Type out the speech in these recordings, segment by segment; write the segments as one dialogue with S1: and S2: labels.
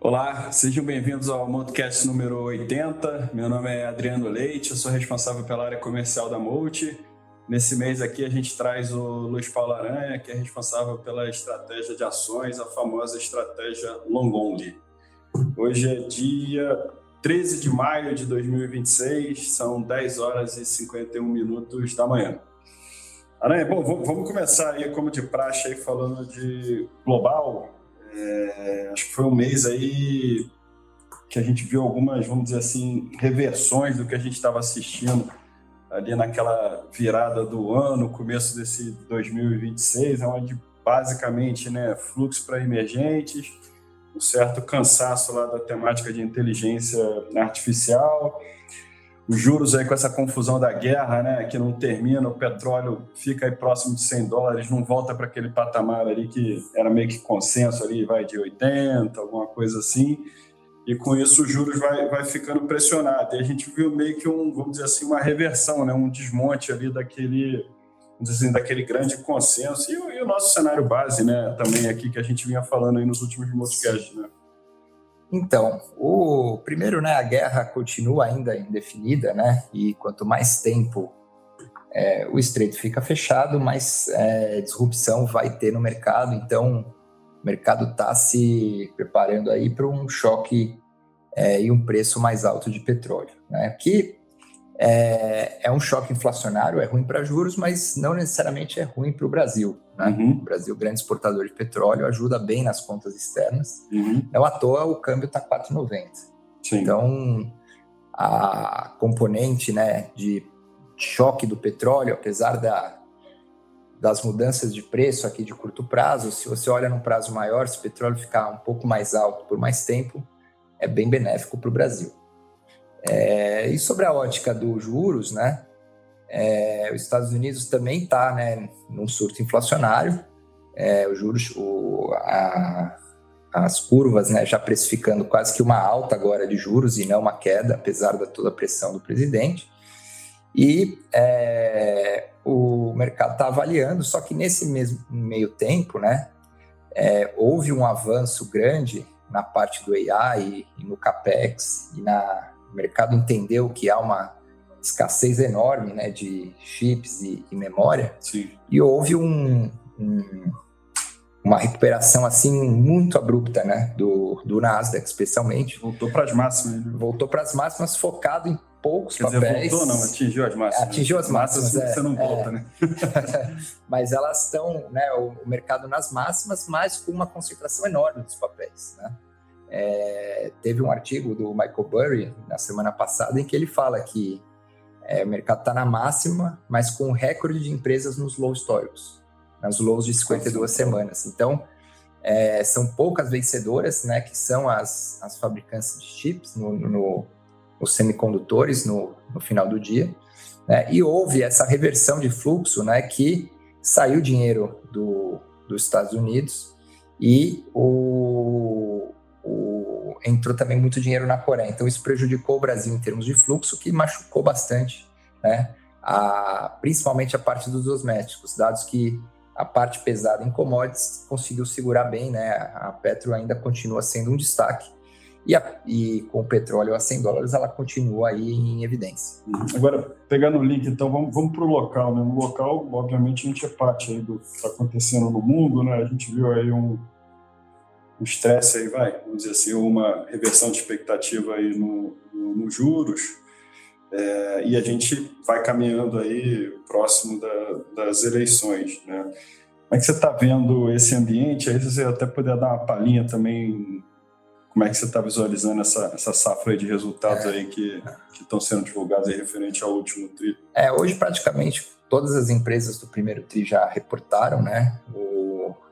S1: Olá, sejam bem-vindos ao Multicast número 80. Meu nome é Adriano Leite, eu sou responsável pela área comercial da Multi. Nesse mês aqui a gente traz o Luiz Paulo Aranha, que é responsável pela estratégia de ações, a famosa estratégia Long Only. Hoje é dia 13 de maio de 2026, são 10 horas e 51 minutos da manhã. Aranha, bom, vamos começar aí, como de praxe, aí, falando de global. Acho que foi um mês aí que a gente viu algumas, vamos dizer assim, reversões do que a gente estava assistindo ali naquela virada do ano, começo desse 2026, onde basicamente, fluxo para emergentes, um certo cansaço lá da temática de inteligência artificial, os juros aí com essa confusão da guerra, que não termina, o petróleo fica aí próximo de $100, não volta para aquele patamar ali que era meio que consenso ali, vai de 80, alguma coisa assim, e com isso os juros vai ficando pressionado. E a gente viu meio que vamos dizer assim, uma reversão, um desmonte ali daquele, vamos dizer assim, daquele grande consenso, e o nosso cenário base, também aqui que a gente vinha falando aí nos últimos podcasts,
S2: Então, primeiro, a guerra continua ainda indefinida, e quanto mais tempo o estreito fica fechado, mais disrupção vai ter no mercado. Então, o mercado está se preparando aí para um choque e um preço mais alto de petróleo, que é um choque inflacionário, é ruim para juros, mas não necessariamente é ruim para o Brasil. O Brasil, grande exportador de petróleo, ajuda bem nas contas externas. Não à toa o câmbio está 4,90. Então, a componente de choque do petróleo, apesar das mudanças de preço aqui de curto prazo, se você olha num prazo maior, se o petróleo ficar um pouco mais alto por mais tempo, é bem benéfico para o Brasil. E sobre a ótica dos juros, os Estados Unidos também está num surto inflacionário, os juros, as curvas já precificando quase que uma alta agora de juros e não uma queda, apesar de toda a pressão do presidente. E o mercado está avaliando, só que nesse mesmo meio tempo, houve um avanço grande na parte do AI e no CAPEX, e o mercado entendeu que há uma escassez enorme de chips e memória.
S1: Sim.
S2: E houve uma recuperação assim muito abrupta do Nasdaq, especialmente.
S1: Voltou para as máximas.
S2: Voltou para as máximas, focado em poucos
S1: Quer
S2: papéis.
S1: Voltou não, atingiu as máximas.
S2: Atingiu as máximas,
S1: você não volta,
S2: Mas elas estão, o mercado nas máximas, mas com uma concentração enorme dos papéis, Teve um artigo do Michael Burry na semana passada em que ele fala que o mercado está na máxima, mas com recorde de empresas nos lows históricos, nas lows de 52 semanas. Então, são poucas vencedoras, que são as fabricantes de chips nos semicondutores no final do dia, e houve essa reversão de fluxo, que saiu dinheiro dos Estados Unidos e entrou também muito dinheiro na Coreia. Então, isso prejudicou o Brasil em termos de fluxo, que machucou bastante, principalmente a parte dos domésticos, dados que a parte pesada em commodities conseguiu segurar bem, A Petro ainda continua sendo um destaque, e com o petróleo a $100, ela continua aí em evidência.
S1: Agora, pegando o link, então, vamos para o local, No local, obviamente, a gente é parte aí do que está acontecendo no mundo, A gente viu aí um estresse aí, vamos dizer assim, uma reversão de expectativa aí nos juros, e a gente vai caminhando aí próximo das eleições, Como é que você está vendo esse ambiente? Aí você até poder dar uma palhinha também, como é que você está visualizando essa safra aí de resultados aí que estão sendo divulgados aí referente ao último TRI?
S2: Hoje praticamente todas as empresas do primeiro TRI já reportaram,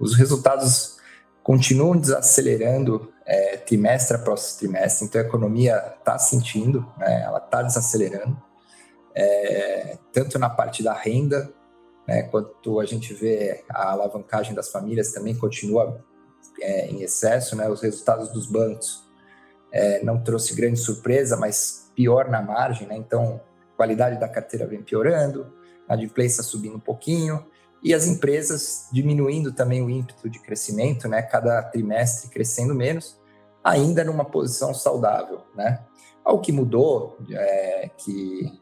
S2: os resultados continuam desacelerando trimestre após trimestre, então a economia está sentindo, ela está desacelerando, tanto na parte da renda, quanto a gente vê a alavancagem das famílias também continua em excesso, os resultados dos bancos não trouxe grande surpresa, mas pior na margem, então a qualidade da carteira vem piorando, a adimplência subindo um pouquinho, e as empresas diminuindo também o ímpeto de crescimento, cada trimestre crescendo menos, ainda numa posição saudável, né? O que mudou é que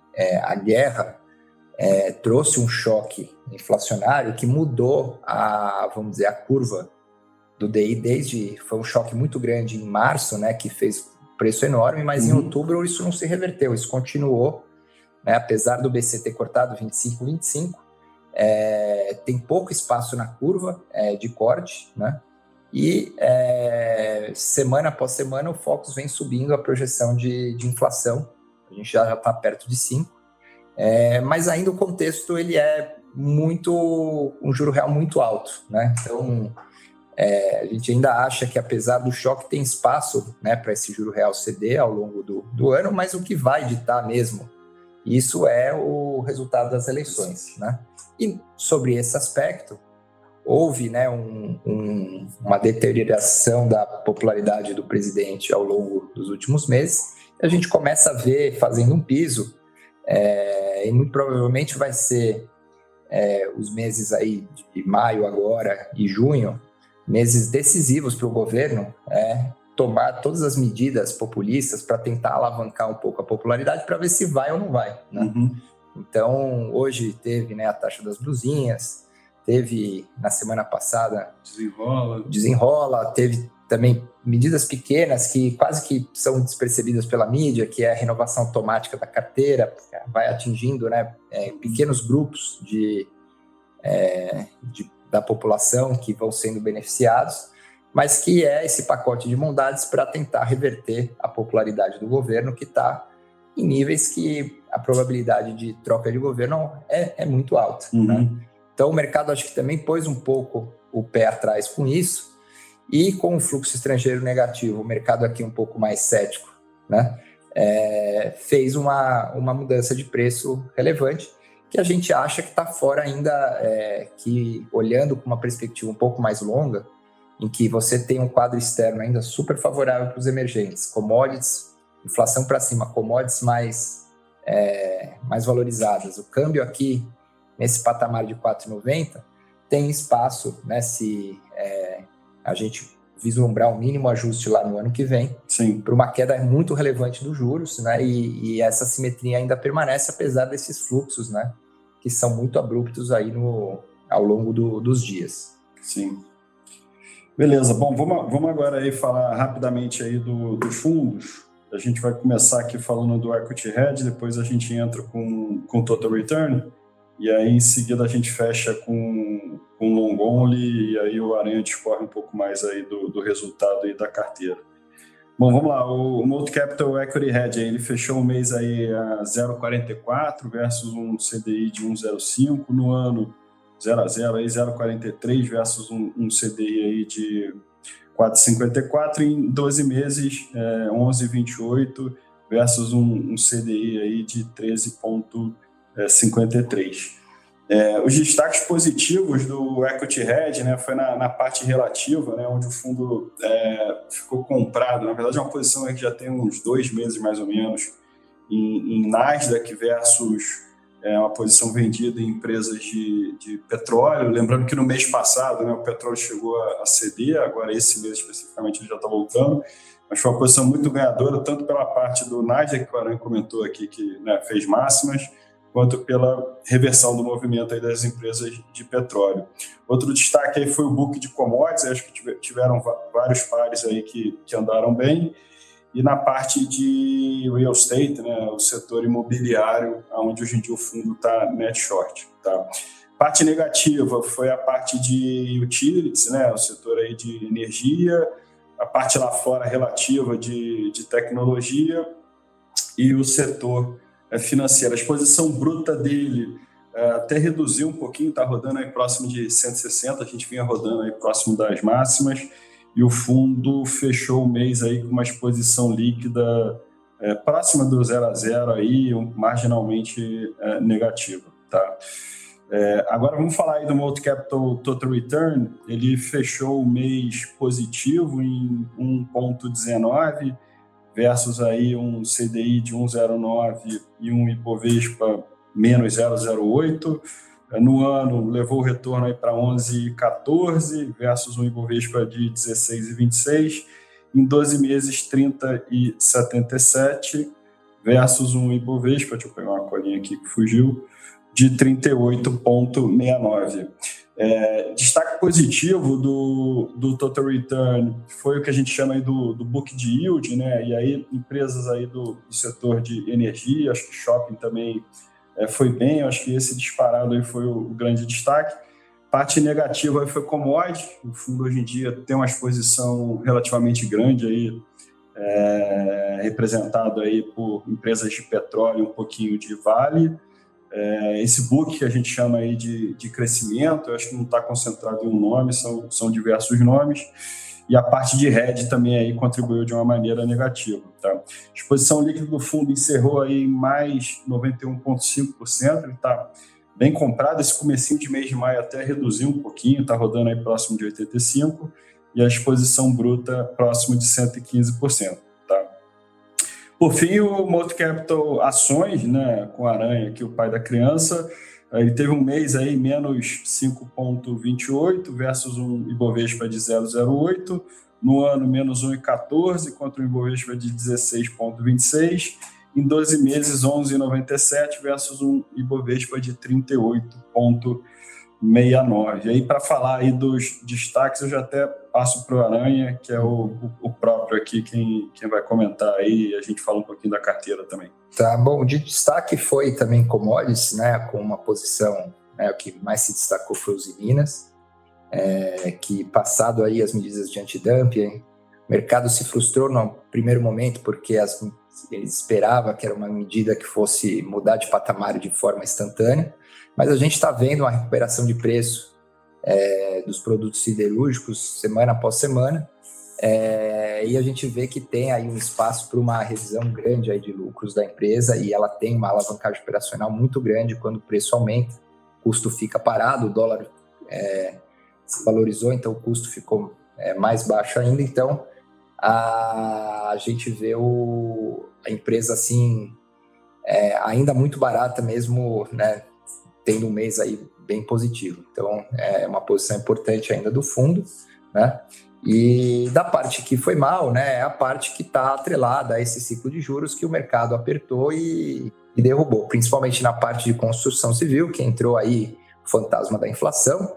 S2: a guerra trouxe um choque inflacionário que mudou vamos dizer, a curva do DI foi um choque muito grande em março, né, que fez preço enorme, mas em outubro isso não se reverteu, isso continuou, né, apesar do BC ter cortado 25, tem pouco espaço na curva de corte, né, e semana após semana o Focus vem subindo a projeção de inflação, a gente já está perto de 5%, mas ainda o contexto ele é um juro real muito alto, né, então a gente ainda acha que, apesar do choque, tem espaço, né, para esse juro real ceder ao longo do ano, mas o que vai ditar mesmo, isso é o resultado das eleições, né? E sobre esse aspecto, houve, né, uma deterioração da popularidade do presidente ao longo dos últimos meses, e a gente começa a ver fazendo um piso, e muito provavelmente vai ser os meses aí de maio agora e junho, meses decisivos para o governo tomar todas as medidas populistas para tentar alavancar um pouco a popularidade para ver se vai ou não vai, né? Então, hoje teve, né, a taxa das blusinhas, teve na semana passada desenrola, teve também medidas pequenas que quase que são despercebidas pela mídia, que é a renovação automática da carteira, vai atingindo, né, pequenos grupos da população que vão sendo beneficiados, mas que é esse pacote de bondades para tentar reverter a popularidade do governo, que está em níveis que a probabilidade de troca de governo é muito alta, né? Então o mercado acho que também pôs um pouco o pé atrás com isso, e com o fluxo estrangeiro negativo, o mercado aqui um pouco mais cético, né? Fez uma mudança de preço relevante, que a gente acha que está fora ainda, que olhando com uma perspectiva um pouco mais longa, em que você tem um quadro externo ainda super favorável para os emergentes, commodities, inflação para cima, commodities mais valorizadas. O câmbio aqui, nesse patamar de 4,90, tem espaço, né, se a gente vislumbrar um mínimo ajuste lá no ano que vem, para uma queda muito relevante dos juros, né, e essa simetria ainda permanece, apesar desses fluxos, né, que são muito abruptos aí ao longo dos dias.
S1: Sim. Beleza, bom, vamos agora aí falar rapidamente aí dos fundos. A gente vai começar aqui falando do Equity Hedge, depois a gente entra com Total Return, e aí em seguida a gente fecha com Long Only, e aí o Aranha discorre um pouco mais aí do resultado aí da carteira. Bom, vamos lá, o Multi-Capital Equity Hedge, ele fechou o mês aí a 0,44 versus um CDI de 1,05, no ano 0 a 0, aí 0,43 versus um CDI aí de 4,54, em 12 meses 11,28 versus um CDI aí de 13,53. Os destaques positivos do Equity Hedge, né, foi na parte relativa, né, onde o fundo ficou comprado. Na verdade, é uma posição que já tem uns 2 meses mais ou menos em Nasdaq versus uma posição vendida em empresas de petróleo. Lembrando que no mês passado, né, o petróleo chegou a ceder, agora esse mês especificamente ele já está voltando, mas foi uma posição muito ganhadora, tanto pela parte do Nasdaq, que o Aranha comentou aqui, que, né, fez máximas, quanto pela reversão do movimento aí das empresas de petróleo. Outro destaque aí foi o book de commodities, acho que tiveram vários pares aí que andaram bem, e na parte de real estate, né, o setor imobiliário, onde hoje em dia o fundo está net short. Tá? Parte negativa foi a parte de utilities, né, o setor aí de energia, a parte lá fora relativa de tecnologia e o setor financeiro. A exposição bruta dele até reduziu um pouquinho, está rodando aí próximo de 160, a gente vinha rodando aí próximo das máximas, e o fundo fechou o mês aí com uma exposição líquida próxima do 0 a 0, aí, marginalmente negativa. Tá? Agora vamos falar aí do Multi-Capital Total Return. Ele fechou o mês positivo em 1,19 versus aí um CDI de 1,09 e um Ibovespa menos 0,08. No ano, levou o retorno para 11,14 versus um Ibovespa de 16,26. em 12 meses 30,77 versus um Ibovespa, deixa eu pegar uma colinha aqui que fugiu, de 38,69. Destaque positivo do Total Return foi o que a gente chama aí do Book de Yield, né? E aí empresas aí do setor de energia, acho que shopping também foi bem, acho que esse disparado aí foi o grande destaque. Parte negativa aí foi commodity, o fundo hoje em dia tem uma exposição relativamente grande aí, representado aí por empresas de petróleo, um pouquinho de Vale. Esse book que a gente chama aí de crescimento, eu acho que não está concentrado em um nome, são diversos nomes, e a parte de hedge também aí contribuiu de uma maneira negativa. Tá? A exposição líquida do fundo encerrou aí em mais 91,5%, ele está bem comprado, esse comecinho de mês de maio até reduziu um pouquinho, está rodando aí próximo de 85%, e a exposição bruta próximo de 115%. Tá? Por fim, o Moto Capital Ações, né, com Aranha, aqui o pai da criança, ele teve um mês aí menos 5,28 versus um Ibovespa de 0,08, no ano menos 1,14 contra um Ibovespa de 16,26, em 12 meses 11,97 versus um Ibovespa de 38,69. E aí, para falar aí dos destaques, eu já até passo para o Aranha, que é o próprio aqui, quem vai comentar aí, e a gente fala um pouquinho da carteira também.
S2: Tá bom, de destaque foi também commodities, né, com uma posição, né, o que mais se destacou foi os Minas, que passado aí as medidas de antidumping, o mercado se frustrou no primeiro momento porque ele esperava que era uma medida que fosse mudar de patamar de forma instantânea, mas a gente está vendo uma recuperação de preço dos produtos siderúrgicos semana após semana, e a gente vê que tem aí um espaço para uma revisão grande aí de lucros da empresa, e ela tem uma alavancagem operacional muito grande quando o preço aumenta, o custo fica parado, o dólar se valorizou, então o custo ficou mais baixo ainda, então a gente vê a empresa assim, ainda muito barata mesmo, né, tendo um mês aí bem positivo. Então, é uma posição importante ainda do fundo, né? E da parte que foi mal, né, é a parte que está atrelada a esse ciclo de juros que o mercado apertou e derrubou, principalmente na parte de construção civil, que entrou aí o fantasma da inflação.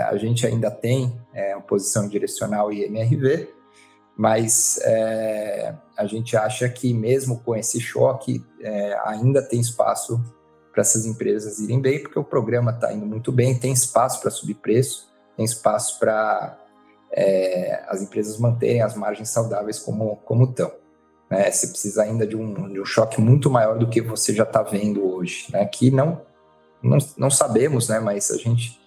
S2: A gente ainda tem uma posição direcional IMRV, mas a gente acha que mesmo com esse choque, ainda tem espaço para essas empresas irem bem, porque o programa está indo muito bem, tem espaço para subir preço, tem espaço para as empresas manterem as margens saudáveis como estão. Né? Você precisa ainda de um choque muito maior do que você já está vendo hoje, né? Que não sabemos, né? Mas a gente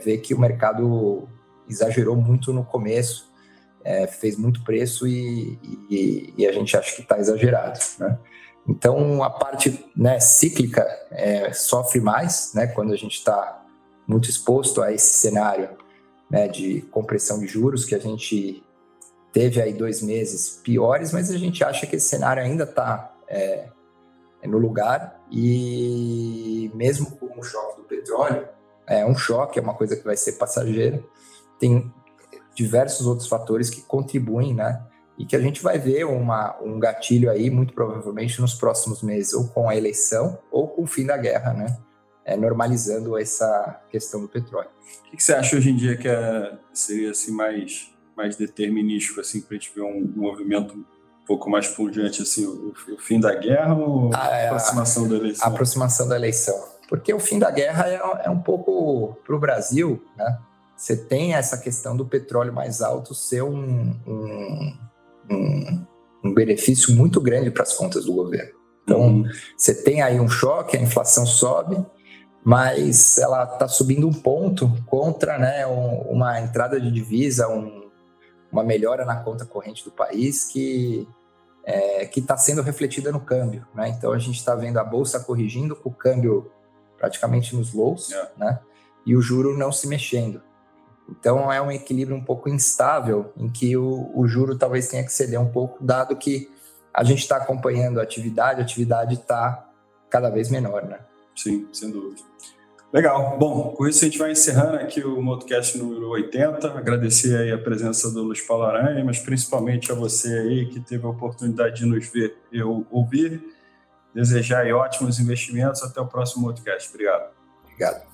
S2: vê que o mercado exagerou muito no começo, fez muito preço e a gente acha que está exagerado, né? Então, a parte, né, cíclica sofre mais, né, quando a gente está muito exposto a esse cenário, né, de compressão de juros, que a gente teve aí 2 meses piores, mas a gente acha que esse cenário ainda está no lugar, e mesmo com o choque do petróleo, um choque, é uma coisa que vai ser passageira, tem diversos outros fatores que contribuem, né, e que a gente vai ver um gatilho aí, muito provavelmente nos próximos meses, ou com a eleição, ou com o fim da guerra, né? Normalizando essa questão do petróleo.
S1: O que você acha hoje em dia que seria assim, mais determinístico, assim, para a gente ver um movimento um pouco mais pungente, assim, o fim da guerra ou a aproximação da eleição?
S2: A aproximação da eleição. Porque o fim da guerra é um pouco para o Brasil, né? Você tem essa questão do petróleo mais alto ser um benefício muito grande para as contas do governo. Então, você tem aí um choque, a inflação sobe, mas ela está subindo um ponto contra, né, uma entrada de divisa, uma melhora na conta corrente do país que está sendo refletida no câmbio, né? Então, a gente está vendo a Bolsa corrigindo com o câmbio praticamente nos lows, né? E o juro não se mexendo. Então, é um equilíbrio um pouco instável, em que o juro talvez tenha que ceder um pouco, dado que a gente está acompanhando a atividade está cada vez menor, né?
S1: Sim, sem dúvida. Legal. Bom, com isso a gente vai encerrando aqui o Motocast número 80. Agradecer aí a presença do Luiz Paulo Aranha, mas principalmente a você aí que teve a oportunidade de nos ver e ouvir. Desejar aí ótimos investimentos. Até o próximo Motocast. Obrigado.
S2: Obrigado.